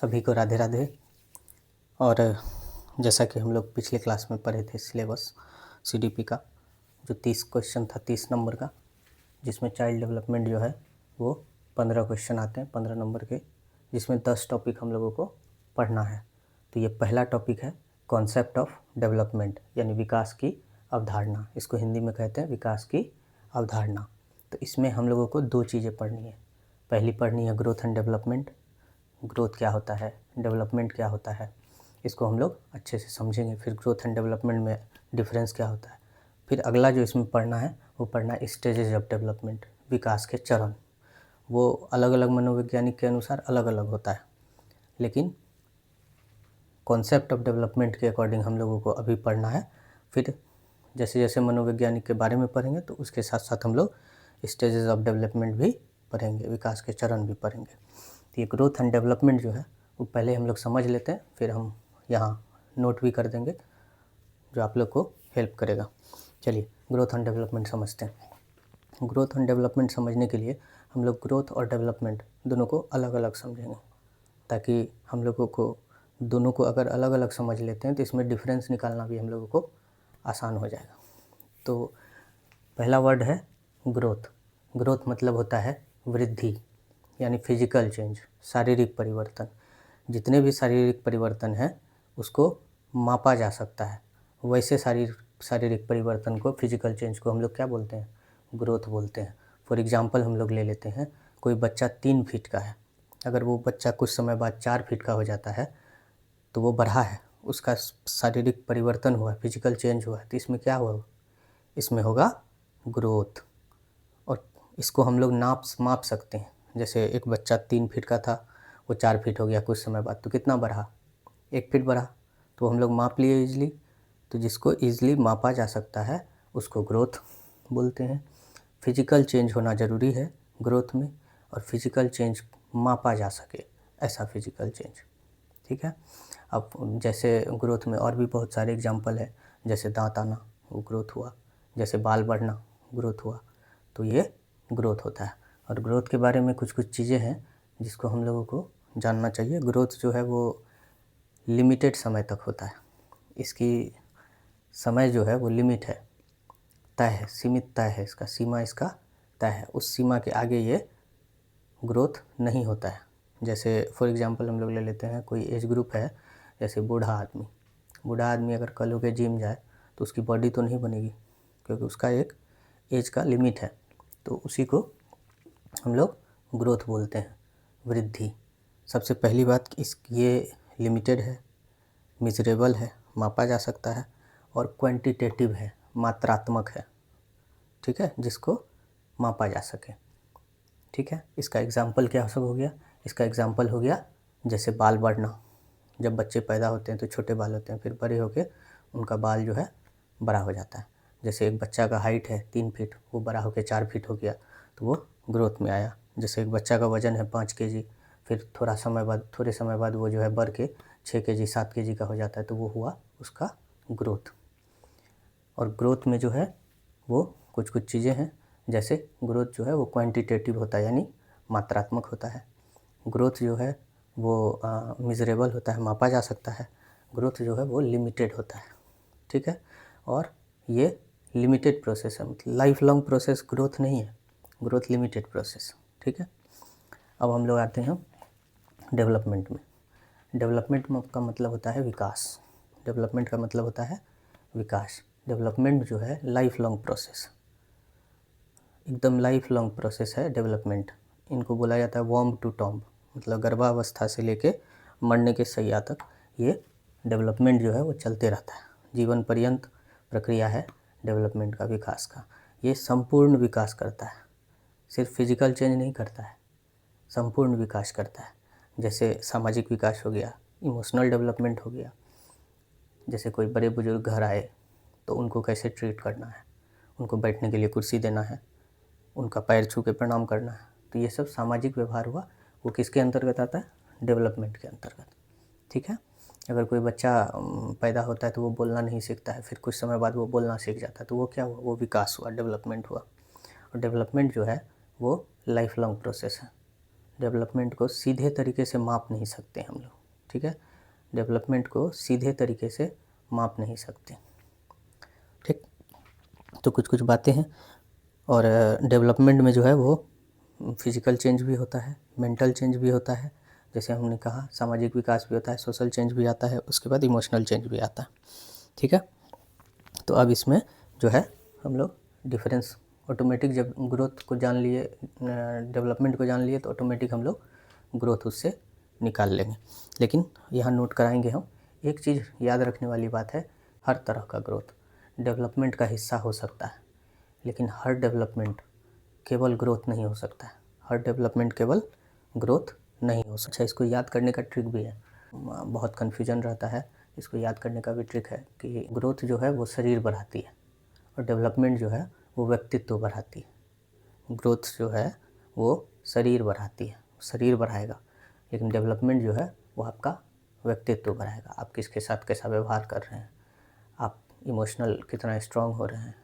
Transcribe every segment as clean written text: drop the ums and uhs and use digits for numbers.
सभी को राधे राधे। और जैसा कि हम लोग पिछले क्लास में पढ़े थे सिलेबस सीडीपी का, जो 30 क्वेश्चन था 30 नंबर का, जिसमें चाइल्ड डेवलपमेंट जो है वो 15 क्वेश्चन आते हैं 15 नंबर के, जिसमें 10 टॉपिक हम लोगों को पढ़ना है। तो ये पहला टॉपिक है कॉन्सेप्ट ऑफ डेवलपमेंट, यानी विकास की अवधारणा। इसको हिंदी में कहते हैं विकास की अवधारणा। तो इसमें हम लोगों को दो चीज़ें पढ़नी है। पहली पढ़नी है ग्रोथ एंड डेवलपमेंट। ग्रोथ क्या होता है, डेवलपमेंट क्या होता है, इसको हम लोग अच्छे से समझेंगे। फिर ग्रोथ एंड डेवलपमेंट में डिफरेंस क्या होता है। फिर अगला जो इसमें पढ़ना है वो पढ़ना है स्टेजेस ऑफ डेवलपमेंट, विकास के चरण। वो अलग अलग मनोवैज्ञानिक के अनुसार अलग अलग होता है, लेकिन कॉन्सेप्ट ऑफ डेवलपमेंट के अकॉर्डिंग हम लोगों को अभी पढ़ना है। फिर जैसे जैसे मनोवैज्ञानिक के बारे में पढ़ेंगे तो उसके साथ साथ हम लोग स्टेजेस ऑफ डेवलपमेंट भी पढ़ेंगे, विकास के चरण भी पढ़ेंगे। तो ये ग्रोथ एंड डेवलपमेंट जो है वो पहले हम लोग समझ लेते हैं, फिर हम यहाँ नोट भी कर देंगे जो आप लोग को हेल्प करेगा। चलिए ग्रोथ एंड डेवलपमेंट समझते हैं। ग्रोथ एंड डेवलपमेंट समझने के लिए हम लोग ग्रोथ और डेवलपमेंट दोनों को अलग अलग समझेंगे, ताकि हम लोगों को दोनों को अगर अलग अलग समझ लेते हैं तो इसमें डिफरेंस निकालना भी हम लोगों को आसान हो जाएगा। तो पहला वर्ड है ग्रोथ। ग्रोथ मतलब होता है वृद्धि, यानी फिजिकल चेंज, शारीरिक परिवर्तन। जितने भी शारीरिक परिवर्तन हैं उसको मापा जा सकता है, वैसे शारीरिक परिवर्तन को, फिजिकल चेंज को हम लोग क्या बोलते हैं, ग्रोथ बोलते हैं। फॉर एग्जांपल हम लोग ले लेते हैं, कोई बच्चा 3 फीट का है, अगर वो बच्चा कुछ समय बाद 4 फीट का हो जाता है तो वो बढ़ा है, उसका शारीरिक परिवर्तन हुआ, फिजिकल चेंज हुआ है। तो इसमें क्या हुआ, इसमें होगा ग्रोथ। और इसको हम लोग माप सकते हैं। जैसे एक बच्चा 3 फीट का था, वो 4 फीट हो गया कुछ समय बाद, तो कितना बढ़ा, 1 फीट बढ़ा। तो हम लोग माप लिए ईजिली। तो जिसको ईजिली मापा जा सकता है उसको ग्रोथ बोलते हैं। फिजिकल चेंज होना ज़रूरी है ग्रोथ में, और फिजिकल चेंज मापा जा सके, ऐसा फिजिकल चेंज, ठीक है। अब जैसे ग्रोथ में और भी बहुत सारे एग्जाम्पल है, जैसे दांत आना वो ग्रोथ हुआ, जैसे बाल बढ़ना ग्रोथ हुआ। तो ये ग्रोथ होता है। और ग्रोथ के बारे में कुछ कुछ चीज़ें हैं जिसको हम लोगों को जानना चाहिए। ग्रोथ जो है वो लिमिटेड समय तक होता है, इसकी समय जो है वो लिमिट है, तय है, सीमित तय है, इसका सीमा इसका तय है। उस सीमा के आगे ये ग्रोथ नहीं होता है। जैसे फॉर एग्जांपल हम लोग ले लेते हैं, कोई एज ग्रुप है, जैसे बूढ़ा आदमी अगर कल हो के जिम जाए तो उसकी बॉडी तो नहीं बनेगी, क्योंकि उसका एक एज का लिमिट है। तो उसी को हम लोग ग्रोथ बोलते हैं, वृद्धि। सबसे पहली बात ये लिमिटेड है, मिजरेबल है, मापा जा सकता है, और क्वांटिटेटिव है, मात्रात्मक है, ठीक है, जिसको मापा जा सके, ठीक है। इसका एग्जाम्पल क्या हो गया, इसका एग्जाम्पल हो गया जैसे बाल बढ़ना। जब बच्चे पैदा होते हैं तो छोटे बाल होते हैं, फिर बड़े होके उनका बाल जो है बड़ा हो जाता है। जैसे एक बच्चा का हाइट है 3 फीट, वो बड़ा होकर 4 फीट हो गया, तो वो ग्रोथ में आया। जैसे एक बच्चा का वज़न है 5 केजी, फिर थोड़े समय बाद वो जो है बढ़ के 6 केजी 7 केजी का हो जाता है, तो वो हुआ उसका ग्रोथ। और ग्रोथ में जो है वो कुछ कुछ चीज़ें हैं, जैसे ग्रोथ जो है वो क्वांटिटेटिव होता है, यानी मात्रात्मक होता है। ग्रोथ जो है वो मिजरेबल होता है, मापा जा सकता है। ग्रोथ जो है वो लिमिटेड होता है, ठीक है। और ये लिमिटेड प्रोसेस है, मतलब लाइफ लॉन्ग प्रोसेस ग्रोथ नहीं है, ग्रोथ लिमिटेड प्रोसेस, ठीक है। अब हम लोग आते हैं डेवलपमेंट में। डेवलपमेंट का मतलब होता है विकास। डेवलपमेंट का मतलब होता है विकास। डेवलपमेंट जो है लाइफ लॉन्ग प्रोसेस, एकदम लाइफ लॉन्ग प्रोसेस है डेवलपमेंट। इनको बोला जाता है वॉर्म टू टॉम्ब, मतलब गर्भावस्था से लेके मरने के शैया तक ये डेवलपमेंट जो है वो चलते रहता है। जीवन पर्यंत प्रक्रिया है डेवलपमेंट का, विकास का। ये संपूर्ण विकास करता है, सिर्फ फिजिकल चेंज नहीं करता है, संपूर्ण विकास करता है। जैसे सामाजिक विकास हो गया, इमोशनल डेवलपमेंट हो गया। जैसे कोई बड़े बुजुर्ग घर आए तो उनको कैसे ट्रीट करना है, उनको बैठने के लिए कुर्सी देना है, उनका पैर छू के प्रणाम करना है। तो ये सब सामाजिक व्यवहार हुआ, वो किसके अंतर्गत आता है, डेवलपमेंट के अंतर्गत, ठीक है। अगर कोई बच्चा पैदा होता है तो वो बोलना नहीं सीखता है, फिर कुछ समय बाद वो बोलना सीख जाता है, तो वो क्या हुआ, वो विकास हुआ, डेवलपमेंट हुआ। और डेवलपमेंट जो है वो लाइफ लॉन्ग प्रोसेस है। डेवलपमेंट को सीधे तरीके से माप नहीं सकते हम लोग, ठीक है। डेवलपमेंट को सीधे तरीके से माप नहीं सकते, ठीक। तो कुछ कुछ बातें हैं। और डेवलपमेंट में जो है वो फिज़िकल चेंज भी होता है, मेंटल चेंज भी होता है, जैसे हमने कहा सामाजिक विकास भी होता है, सोशल चेंज भी आता है, उसके बाद इमोशनल चेंज भी आता है, ठीक है। तो अब इसमें जो है हम लोग डिफरेंस ऑटोमेटिक, जब ग्रोथ को जान लिए, डेवलपमेंट को जान लिए, तो ऑटोमेटिक हम लोग ग्रोथ उससे निकाल लेंगे। लेकिन यहाँ नोट कराएंगे हम, एक चीज़ याद रखने वाली बात है, हर तरह का ग्रोथ डेवलपमेंट का हिस्सा हो सकता है, लेकिन हर डेवलपमेंट केवल ग्रोथ नहीं हो सकता है, हर डेवलपमेंट केवल ग्रोथ नहीं हो सकता। इसको याद करने का ट्रिक भी है, बहुत कन्फ्यूजन रहता है, इसको याद करने का भी ट्रिक है कि ग्रोथ जो है वो शरीर बढ़ाती है और डेवलपमेंट जो है वो व्यक्तित्व बढ़ाती है। ग्रोथ जो है वो शरीर बढ़ाती है, शरीर बढ़ाएगा, लेकिन डेवलपमेंट जो है वो आपका व्यक्तित्व बढ़ाएगा। आप किसके साथ कैसा व्यवहार कर रहे हैं, आप इमोशनल कितना स्ट्रांग हो रहे हैं,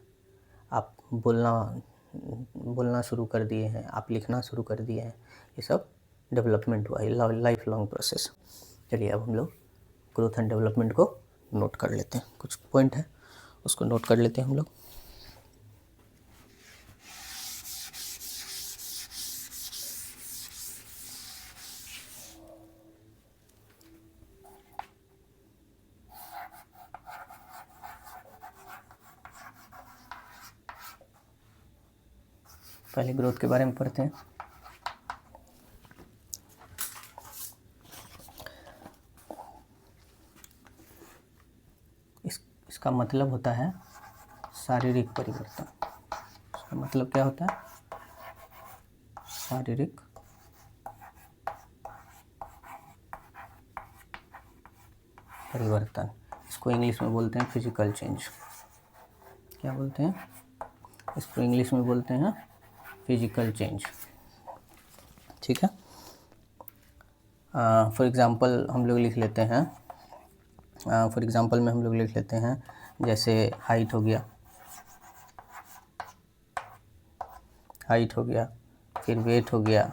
आप बोलना शुरू कर दिए हैं, आप लिखना शुरू कर दिए हैं, ये सब डेवलपमेंट हुआ, लाइफ लॉन्ग प्रोसेस। चलिए अब हम लोग ग्रोथ एंड डेवलपमेंट को नोट कर लेते हैं, कुछ पॉइंट है उसको नोट कर लेते हैं हम लोग। पहले ग्रोथ के बारे में पढ़ते हैं। इसका मतलब होता है शारीरिक परिवर्तन। इसका मतलब क्या होता है? शारीरिक परिवर्तन। इसको इंग्लिश में बोलते हैं फिजिकल चेंज। क्या बोलते हैं इसको? इंग्लिश में बोलते हैं फिजिकल चेंज, ठीक है। फॉर एग्ज़ाम्पल हम लोग लिख लेते हैं, फॉर एग्ज़ाम्पल में हम लोग लिख लेते हैं, जैसे हाइट हो गया, हाइट हो गया, फिर वेट हो गया,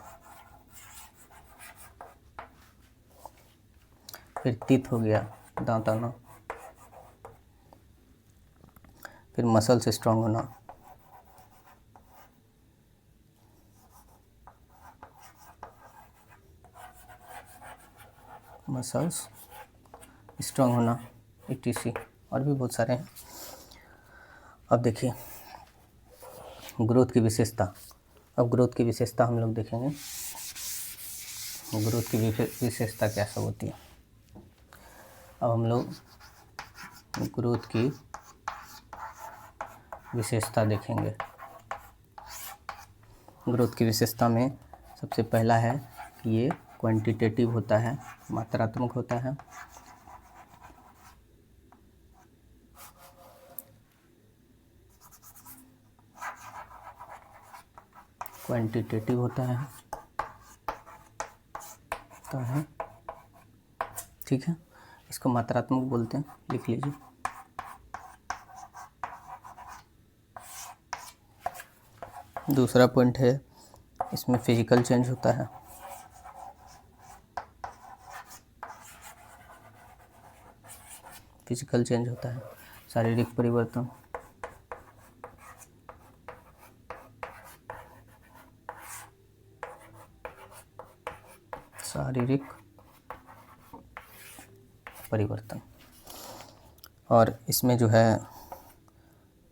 फिर टीथ हो गया, दांत आना, फिर मसल्स स्ट्रांग होना, मसल्स स्ट्रांग होना, etc, और भी बहुत सारे हैं। अब देखिए ग्रोथ की विशेषता। अब ग्रोथ की विशेषता हम लोग देखेंगे, ग्रोथ की विशेषता क्या सब होती है। अब हम लोग ग्रोथ की विशेषता देखेंगे। ग्रोथ की विशेषता में सबसे पहला है कि ये क्वांटिटेटिव होता है, मात्रात्मक होता है। क्वांटिटेटिव होता है, ठीक है। इसको मात्रात्मक बोलते हैं, लिख लीजिए। दूसरा पॉइंट है, इसमें फिजिकल चेंज होता है। फिजिकल चेंज होता है, शारीरिक परिवर्तन। शारीरिक परिवर्तन। और इसमें जो है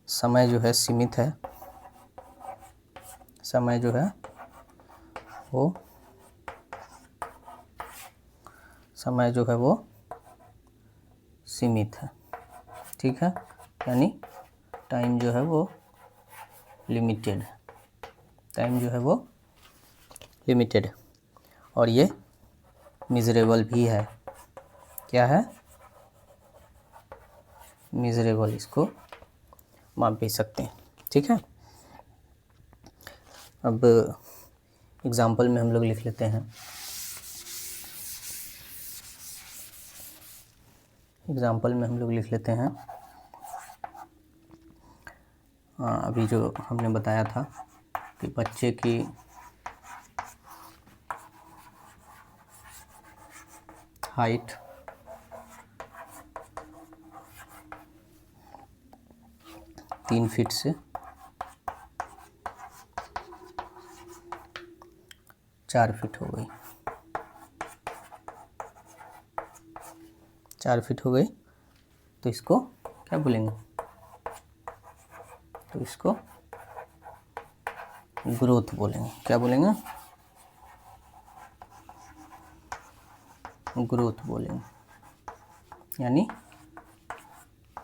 समय जो है सीमित है, समय जो है वो समय जो है वो सीमित है, ठीक है। यानी टाइम जो है वो लिमिटेड है, टाइम जो है वो लिमिटेड है। और ये मिजरेबल भी है। क्या है? मिजरेबल, इसको माप भी सकते हैं, ठीक है। अब एग्जाम्पल में हम लोग लिख लेते हैं, एग्जाम्पल में हम लोग लिख लेते हैं, अभी जो हमने बताया था कि बच्चे की हाइट, 3 फीट से 4 फीट हो गई, 4 फीट हो गई, तो इसको क्या बोलेंगे, तो इसको ग्रोथ बोलेंगे। क्या बोलेंगे, ग्रोथ बोलेंगे, यानी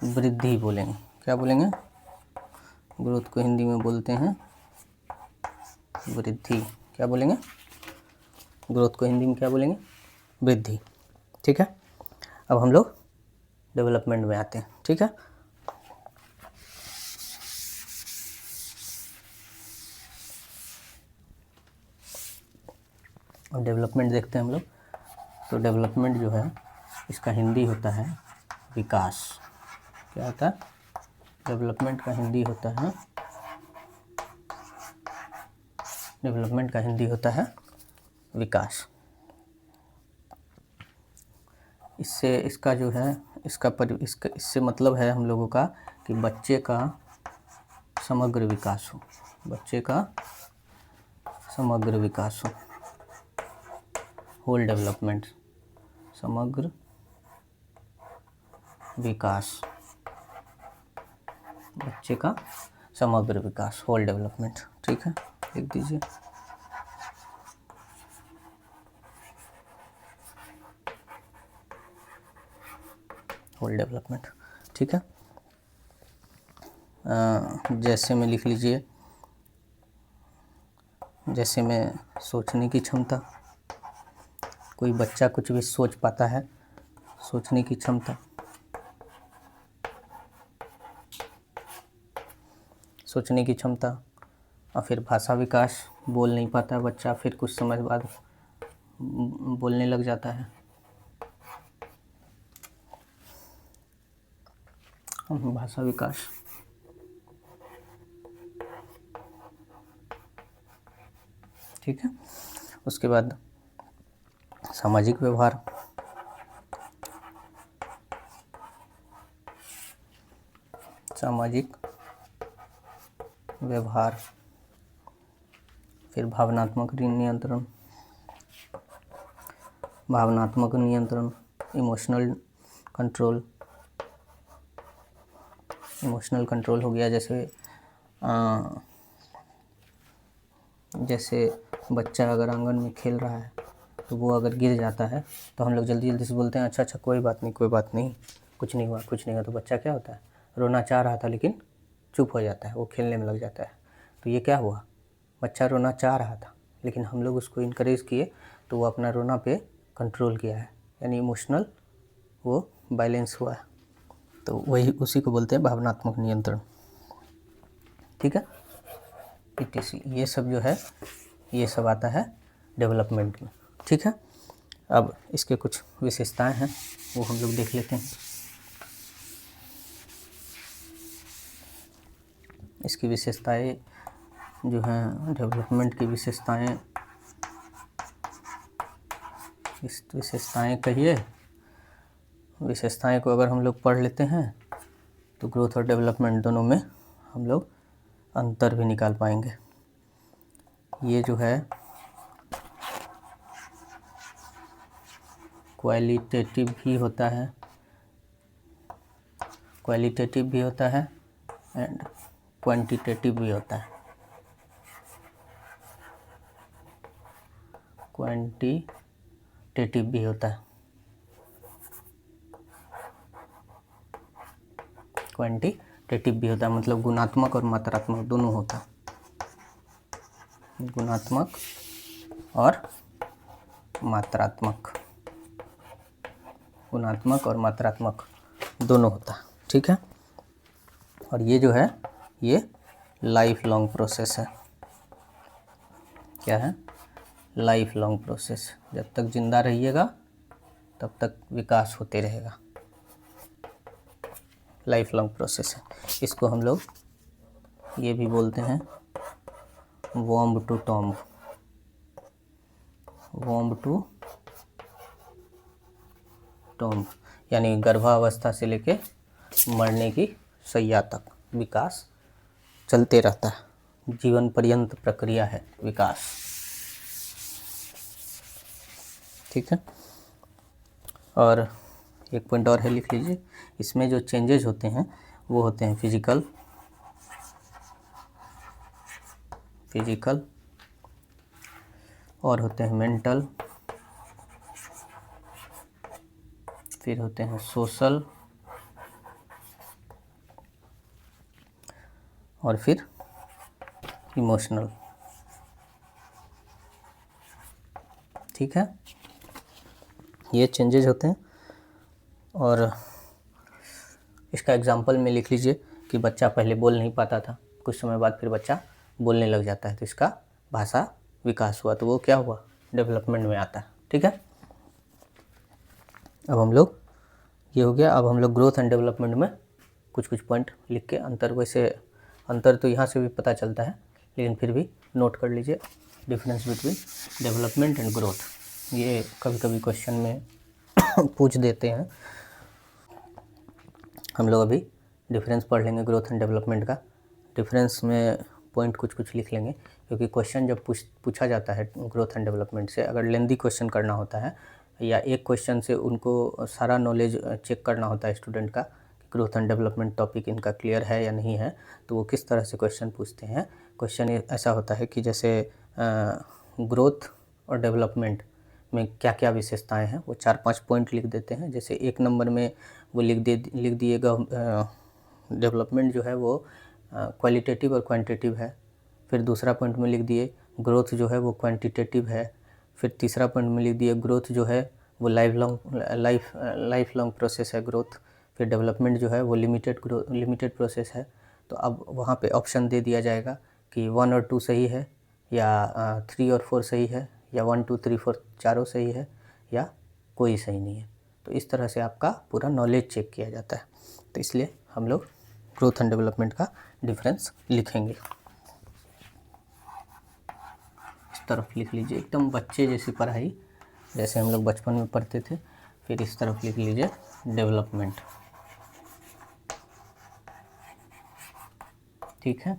वृद्धि बोलेंगे। क्या बोलेंगे, ग्रोथ को हिंदी में बोलते हैं वृद्धि। क्या बोलेंगे, ग्रोथ को हिंदी में क्या बोलेंगे, वृद्धि। ठीक है, अब हम लोग डेवलपमेंट में आते हैं। ठीक है, अब डेवलपमेंट देखते हैं हम लोग। तो डेवलपमेंट जो है इसका हिंदी होता है विकास। क्या होता है, डेवलपमेंट का हिंदी होता है, डेवलपमेंट का हिंदी होता है विकास। इससे इसका जो है इससे मतलब है हम लोगों का कि बच्चे का समग्र विकास हो, बच्चे का समग्र विकास हो, होल डेवलपमेंट, समग्र विकास, बच्चे का समग्र विकास, होल डेवलपमेंट। ठीक है, लिख दीजिए। Whole development. ठीक है, जैसे में लिख लीजिए, जैसे में सोचने की क्षमता, कोई बच्चा कुछ भी सोच पाता है, सोचने की क्षमता, सोचने की क्षमता। और फिर भाषा विकास, बोल नहीं पाता बच्चा, फिर कुछ समय बाद बोलने लग जाता है। भाषा विकास, ठीक है। उसके बाद सामाजिक व्यवहार, सामाजिक व्यवहार, फिर भावनात्मक नियंत्रण, भावनात्मक नियंत्रण, इमोशनल कंट्रोल, इमोशनल कंट्रोल हो गया। जैसे बच्चा अगर आंगन में खेल रहा है तो वो अगर गिर जाता है तो हम लोग जल्दी जल्दी से बोलते हैं अच्छा अच्छा कोई बात नहीं, कोई बात नहीं, कुछ नहीं हुआ, कुछ नहीं हुआ। तो बच्चा क्या होता है, रोना चाह रहा था लेकिन चुप हो जाता है, वो खेलने में लग जाता है। तो ये क्या हुआ, बच्चा रोना चाह रहा था लेकिन हम लोग उसको इनकरेज किए तो वो अपना रोना पे कंट्रोल किया है, यानी इमोशनल वो बैलेंस हुआ है। तो वही उसी को बोलते हैं भावनात्मक नियंत्रण। ठीक है, ETC ये सब जो है ये सब आता है डेवलपमेंट में। ठीक है, अब इसके कुछ विशेषताएं हैं वो हम लोग देख लेते हैं। इसकी विशेषताएं जो हैं, डेवलपमेंट की विशेषताएं, इस विशेषताएं कहिए, विशेषताएं को अगर हम लोग पढ़ लेते हैं तो ग्रोथ और डेवलपमेंट दोनों में हम लोग अंतर भी निकाल पाएंगे। ये जो है क्वालिटेटिव भी होता है, क्वालिटेटिव भी होता है एंड क्वांटिटेटिव भी होता है। क्वांटिटेटिव भी होता है, क्वांटिटेटिव भी होता है, मतलब गुणात्मक और मात्रात्मक दोनों होता है, गुणात्मक और मात्रात्मक, गुणात्मक और मात्रात्मक दोनों होता है। ठीक है, और ये जो है ये लाइफ लॉन्ग प्रोसेस है। क्या है, लाइफ लॉन्ग प्रोसेस, जब तक जिंदा रहिएगा तब तक विकास होते रहेगा, लाइफ लॉन्ग प्रोसेस है। इसको हम लोग ये भी बोलते हैं womb to tomb, womb to tomb यानी गर्भावस्था से लेके मरने की शैया तक विकास चलते रहता है, जीवन पर्यंत प्रक्रिया है विकास। ठीक है। और एक पॉइंट और है, लिख लीजिए, इसमें जो चेंजेज होते हैं वो होते हैं फिजिकल और होते हैं मेंटल, फिर होते हैं सोशल और फिर इमोशनल। ठीक है, ये चेंजेज होते हैं। और इसका एग्जांपल में लिख लीजिए कि बच्चा पहले बोल नहीं पाता था, कुछ समय बाद फिर बच्चा बोलने लग जाता है, तो इसका भाषा विकास हुआ, तो वो क्या हुआ, डेवलपमेंट में आता है। ठीक है, अब हम लोग, ये हो गया। अब हम लोग ग्रोथ एंड डेवलपमेंट में कुछ कुछ पॉइंट लिख के अंतर, वैसे अंतर तो यहाँ से भी पता चलता है, लेकिन फिर भी नोट कर लीजिए, difference between development and growth. ये कभी कभी क्वेश्चन में पूछ देते हैं। हम लोग अभी डिफरेंस पढ़ लेंगे ग्रोथ एंड डेवलपमेंट का। डिफरेंस में पॉइंट कुछ कुछ लिख लेंगे, क्योंकि क्वेश्चन जब पूछा जाता है ग्रोथ एंड डेवलपमेंट से, अगर लेंदी क्वेश्चन करना होता है या एक क्वेश्चन से उनको सारा नॉलेज चेक करना होता है स्टूडेंट का, ग्रोथ एंड डेवलपमेंट टॉपिक इनका क्लियर है या नहीं है, तो वो किस तरह से क्वेश्चन पूछते हैं। क्वेश्चन ऐसा होता है कि जैसे ग्रोथ और डेवलपमेंट में क्या क्या विशेषताएं हैं, वो 4-5 पॉइंट लिख देते हैं। जैसे एक नंबर में वो लिख दिएगा डेवलपमेंट जो है वो क्वालिटेटिव और क्वांटिटेटिव है। फिर दूसरा पॉइंट में लिख दिए ग्रोथ जो है वो क्वांटिटेटिव है। फिर तीसरा पॉइंट में लिख दिए ग्रोथ जो है वो लाइफ लॉन्ग प्रोसेस है ग्रोथ। फिर डेवलपमेंट जो है वो लिमिटेड प्रोसेस है। तो अब वहाँ पे ऑप्शन दे दिया जाएगा कि 1 और 2 सही है, या 3 और 4 सही है, या 1 2 3 4 चारों सही है, या कोई सही नहीं है। तो इस तरह से आपका पूरा नॉलेज चेक किया जाता है। तो इसलिए हम लोग ग्रोथ एंड डेवलपमेंट का डिफरेंस लिखेंगे। इस तरफ लिख लीजिए, एकदम बच्चे जैसी पढ़ाई, जैसे हम लोग बचपन में पढ़ते थे। फिर इस तरफ लिख लीजिए डेवलपमेंट। ठीक है,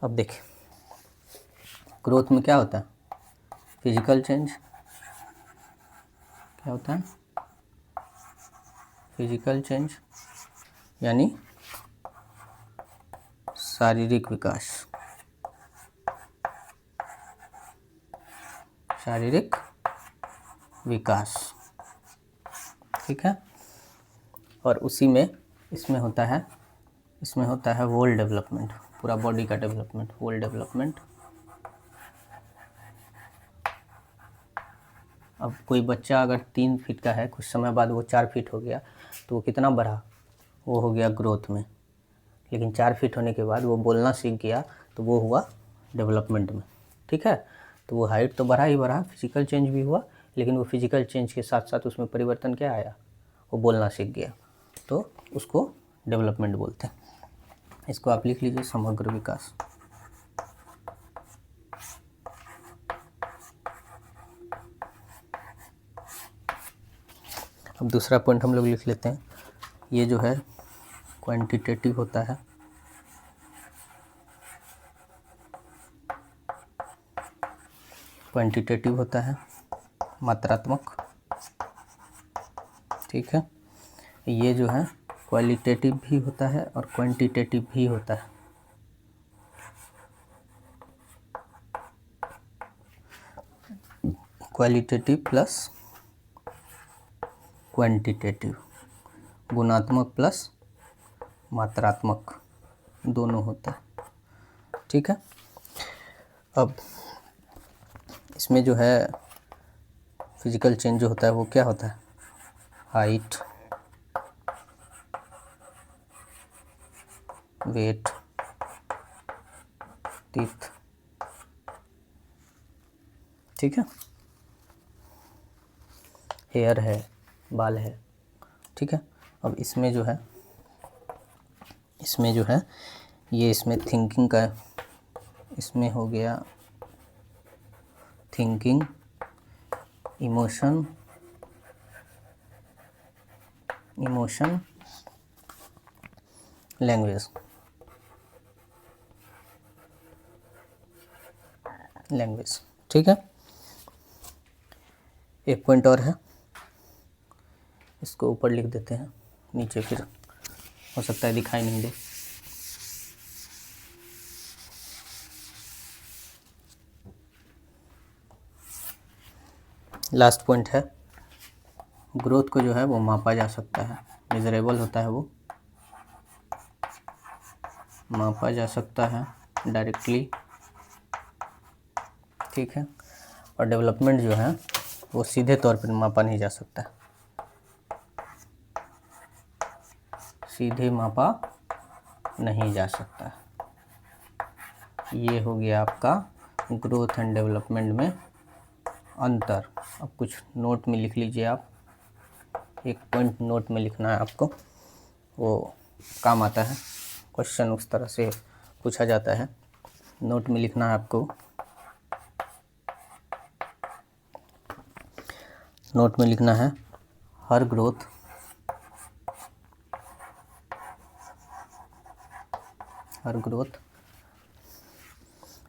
अब देखिए ग्रोथ में क्या होता है, फिजिकल चेंज। क्या होता है, फिजिकल चेंज यानी शारीरिक विकास, शारीरिक विकास। ठीक है, और उसी में इसमें होता है होल डेवलपमेंट, पूरा बॉडी का डेवलपमेंट, होल डेवलपमेंट। अब कोई बच्चा अगर 3 फीट का है, कुछ समय बाद वो 4 फीट हो गया, तो वो कितना बढ़ा, वो हो गया ग्रोथ में। लेकिन 4 फीट होने के बाद वो बोलना सीख गया, तो वो हुआ डेवलपमेंट में। ठीक है, तो वो हाइट तो बढ़ा ही बढ़ा, फिजिकल चेंज भी हुआ, लेकिन वो फिजिकल चेंज के साथ साथ उसमें परिवर्तन क्या आया, वो बोलना सीख गया, तो उसको डेवलपमेंट बोलते हैं। इसको आप लिख लीजिए समग्र विकास। अब दूसरा पॉइंट हम लोग लिख लेते हैं, ये जो है क्वांटिटेटिव होता है, क्वांटिटेटिव होता है, मात्रात्मक। ठीक है, ये जो है क्वालिटेटिव भी होता है और क्वांटिटेटिव भी होता है। क्वालिटेटिव प्लस क्वांटिटेटिव, गुणात्मक प्लस मात्रात्मक, दोनों होता है। ठीक है, अब इसमें जो है फिजिकल चेंज जो होता है वो क्या होता है, हाइट, वेट, टीथ। ठीक है, हेयर है, बाल है। ठीक है, अब इसमें जो है ये इसमें थिंकिंग का, इसमें हो गया थिंकिंग, इमोशन, लैंग्वेज। ठीक है, एक पॉइंट और है, इसको ऊपर लिख देते हैं, नीचे फिर हो सकता है दिखाई नहीं दे। लास्ट पॉइंट है, ग्रोथ को जो है वो मापा जा सकता है, मेजरेबल होता है, वो मापा जा सकता है डायरेक्टली। ठीक है, और डेवलपमेंट जो है वो सीधे तौर पर मापा नहीं जा सकता, सीधे मापा नहीं जा सकता। ये हो गया आपका ग्रोथ एंड डेवलपमेंट में अंतर। अब कुछ नोट में लिख लीजिए आप, एक पॉइंट नोट में लिखना है आपको, वो काम आता है, क्वेश्चन उस तरह से पूछा जाता है। नोट में लिखना है आपको, नोट में लिखना है हर ग्रोथ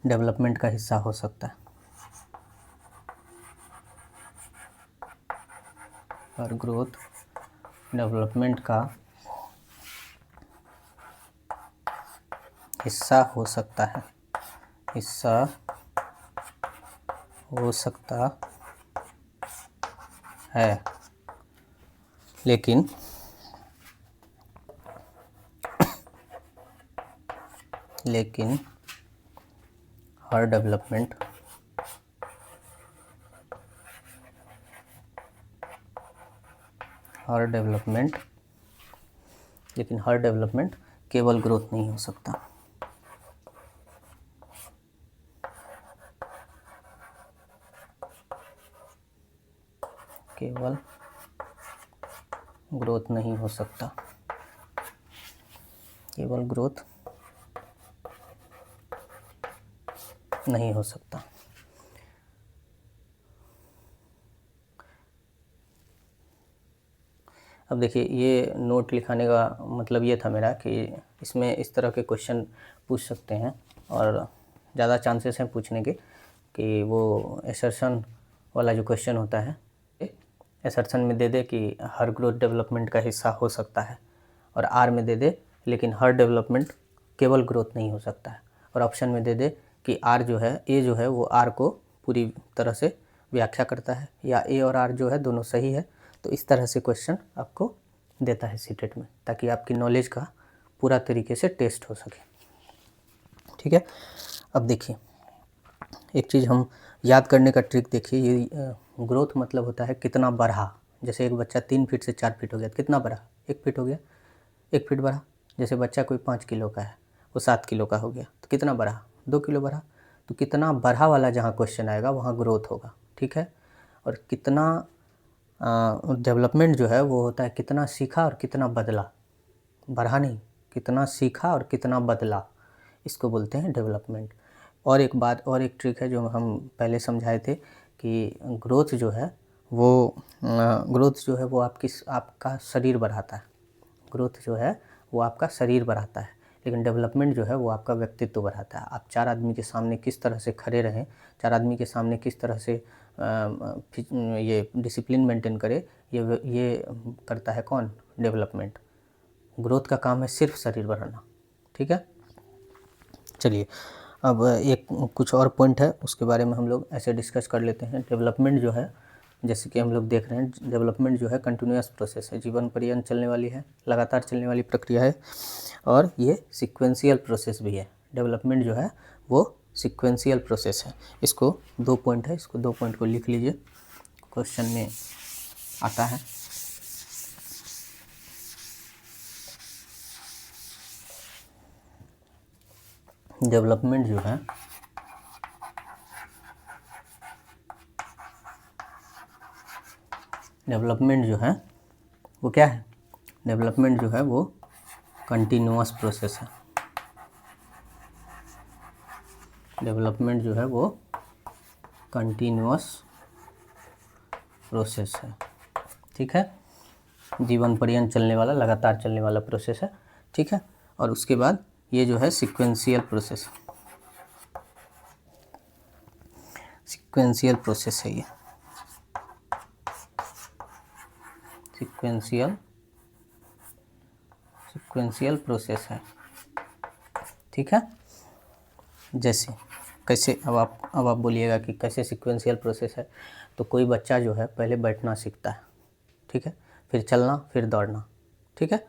डेवलपमेंट का हिस्सा हो सकता है। हर ग्रोथ डेवलपमेंट का हिस्सा हो सकता है, हिस्सा हो सकता है, लेकिन हर डेवलपमेंट केवल ग्रोथ नहीं हो सकता। केवल ग्रोथ नहीं हो सकता, केवल ग्रोथ नहीं हो सकता। अब देखिए, ये नोट लिखाने का मतलब ये था मेरा कि इसमें इस तरह के क्वेश्चन पूछ सकते हैं और ज़्यादा चांसेस हैं पूछने के कि वो एसर्शन वाला जो क्वेश्चन होता है, एसर्शन में दे दे कि हर ग्रोथ डेवलपमेंट का हिस्सा हो सकता है, और आर में दे दे लेकिन हर डेवलपमेंट केवल ग्रोथ नहीं हो सकता है, और ऑप्शन में दे दे कि आर जो है, ए जो है वो आर को पूरी तरह से व्याख्या करता है, या ए और आर जो है दोनों सही है। तो इस तरह से क्वेश्चन आपको देता है सीटेट में, ताकि आपकी नॉलेज का पूरा तरीके से टेस्ट हो सके। ठीक है, अब देखिए एक चीज़ हम याद करने का ट्रिक देखिए, ये ग्रोथ मतलब होता है कितना बढ़ा। जैसे एक बच्चा 3 फीट से 4 फीट हो गया, कितना बढ़ा, 1 फीट हो गया, 1 फीट बढ़ा। जैसे बच्चा कोई 5 किलो का है, वो 7 किलो का हो गया, तो कितना बढ़ा, 2 किलो बढ़ा। तो कितना बढ़ा वाला जहाँ क्वेश्चन आएगा वहाँ ग्रोथ होगा। ठीक है, और कितना डेवलपमेंट जो है वो होता है कितना सीखा और कितना बदला, बढ़ा नहीं, कितना सीखा और कितना बदला, इसको बोलते हैं डेवलपमेंट। और एक बात और एक ट्रिक है जो हम पहले समझाए थे कि ग्रोथ जो है वो आपका शरीर बढ़ाता है, ग्रोथ जो है वो आपका शरीर बढ़ाता है, लेकिन डेवलपमेंट जो है वो आपका व्यक्तित्व बढ़ाता है। आप 4 आदमी के सामने किस तरह से खड़े रहें, 4 आदमी के सामने किस तरह से ये डिसिप्लिन मेंटेन करे, ये करता है कौन, डेवलपमेंट। ग्रोथ का काम है सिर्फ शरीर बढ़ाना। ठीक है, चलिए अब एक कुछ और पॉइंट है उसके बारे में हम लोग ऐसे डिस्कस कर लेते हैं। डेवलपमेंट जो है, जैसे कि हम लोग देख रहे हैं, डेवलपमेंट जो है कंटिन्यूअस प्रोसेस है, जीवन पर्यंत चलने वाली है, लगातार चलने वाली प्रक्रिया है, और ये सीक्वेंशियल प्रोसेस भी है। डेवलपमेंट जो है वो सीक्वेंशियल प्रोसेस है। इसको 2 पॉइंट है, इसको 2 पॉइंट को लिख लीजिए, क्वेश्चन में आता है। डेवलपमेंट जो है वो क्या है, डेवलपमेंट जो है वो कंटिन्यूअस प्रोसेस है। डेवलपमेंट जो है वो कंटिन्यूअस प्रोसेस है, ठीक है, जीवन पर्यंत चलने वाला, लगातार चलने वाला प्रोसेस है, ठीक है। और उसके बाद ये जो है सीक्वेंशियल प्रोसेस, सीक्वेंशियल प्रोसेस है, ये सीक्वेंशियल प्रोसेस है, ठीक है। जैसे कैसे, अब आप बोलिएगा कि कैसे सीक्वेंशियल प्रोसेस है। तो कोई बच्चा जो है पहले बैठना सीखता है, ठीक है, फिर चलना, फिर दौड़ना, ठीक है।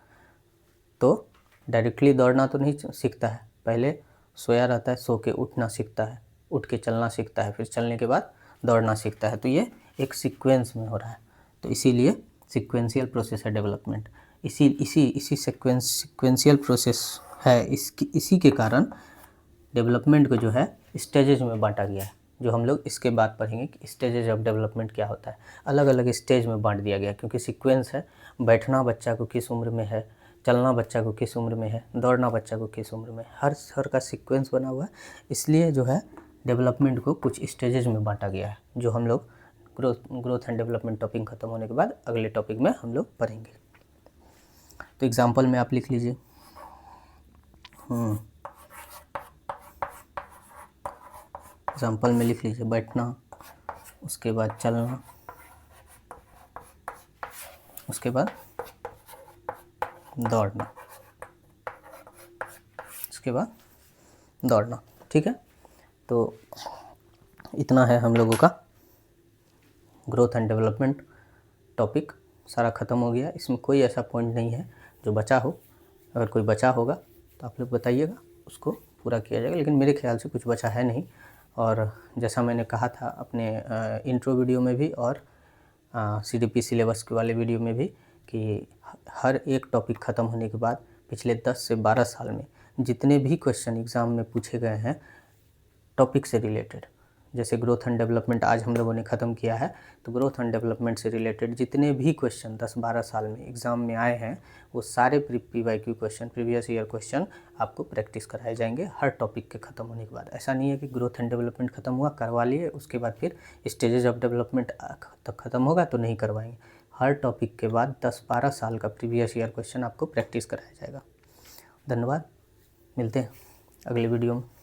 तो डायरेक्टली दौड़ना तो नहीं सीखता है, पहले सोया रहता है, सो के उठना सीखता है, उठ के चलना सीखता है, फिर चलने के बाद दौड़ना सीखता है। तो ये एक सीक्वेंस में हो रहा है, तो इसीलिए सीक्वेंशियल प्रोसेस है डेवलपमेंट। इसी सीक्वेंशियल प्रोसेस है, इसी के कारण डेवलपमेंट को जो है स्टेजेज में बांटा गया है, जो हम लोग इसके बाद पढ़ेंगे कि स्टेजेज ऑफ डेवलपमेंट क्या होता है। अलग अलग स्टेज में बांट दिया गया, क्योंकि सीक्वेंस है, बैठना बच्चा को किस उम्र में है, चलना बच्चा को किस उम्र में है, दौड़ना बच्चा को किस उम्र में, हर का सीक्वेंस बना हुआ है। इसलिए जो है डेवलपमेंट को कुछ स्टेजेज में बांटा गया है, जो हम लोग ग्रोथ एंड डेवलपमेंट टॉपिक ख़त्म होने के बाद अगले टॉपिक में हम लोग पढ़ेंगे। तो एग्जाम्पल में आप लिख लीजिए। एग्जाम्पल में लिख लीजिए, बैठना, उसके बाद चलना, उसके बाद दौड़ना, उसके बाद दौड़ना, ठीक है। तो इतना है हम लोगों का ग्रोथ एंड डेवलपमेंट टॉपिक, सारा ख़त्म हो गया। इसमें कोई ऐसा पॉइंट नहीं है जो बचा हो। अगर कोई बचा होगा तो आप लोग बताइएगा, उसको पूरा किया जाएगा, लेकिन मेरे ख्याल से कुछ बचा है नहीं। और जैसा मैंने कहा था अपने इंट्रो वीडियो में भी और CDP सिलेबस के वाले वीडियो में भी, कि हर एक टॉपिक ख़त्म होने के बाद पिछले 10 से 12 साल में जितने भी क्वेश्चन एग्ज़ाम में पूछे गए हैं टॉपिक से रिलेटेड, जैसे ग्रोथ एंड डेवलपमेंट आज हम लोगों ने ख़त्म किया है, तो ग्रोथ एंड डेवलपमेंट से रिलेटेड जितने भी क्वेश्चन 10-12 साल में एग्ज़ाम में आए हैं, वो सारे PYQ question, previous year question आपको प्रैक्टिस कराए जाएंगे हर टॉपिक के ख़त्म होने के बाद। ऐसा नहीं है कि ग्रोथ एंड डेवलपमेंट ख़त्म हुआ करवा लिए, उसके बाद फिर स्टेजेज ऑफ डेवलपमेंट तक ख़त्म होगा तो नहीं करवाएंगे। हर टॉपिक के बाद 10-12 साल का प्रीवियस ईयर क्वेश्चन आपको प्रैक्टिस कराया जाएगा। धन्यवाद, मिलते हैं अगले वीडियो में।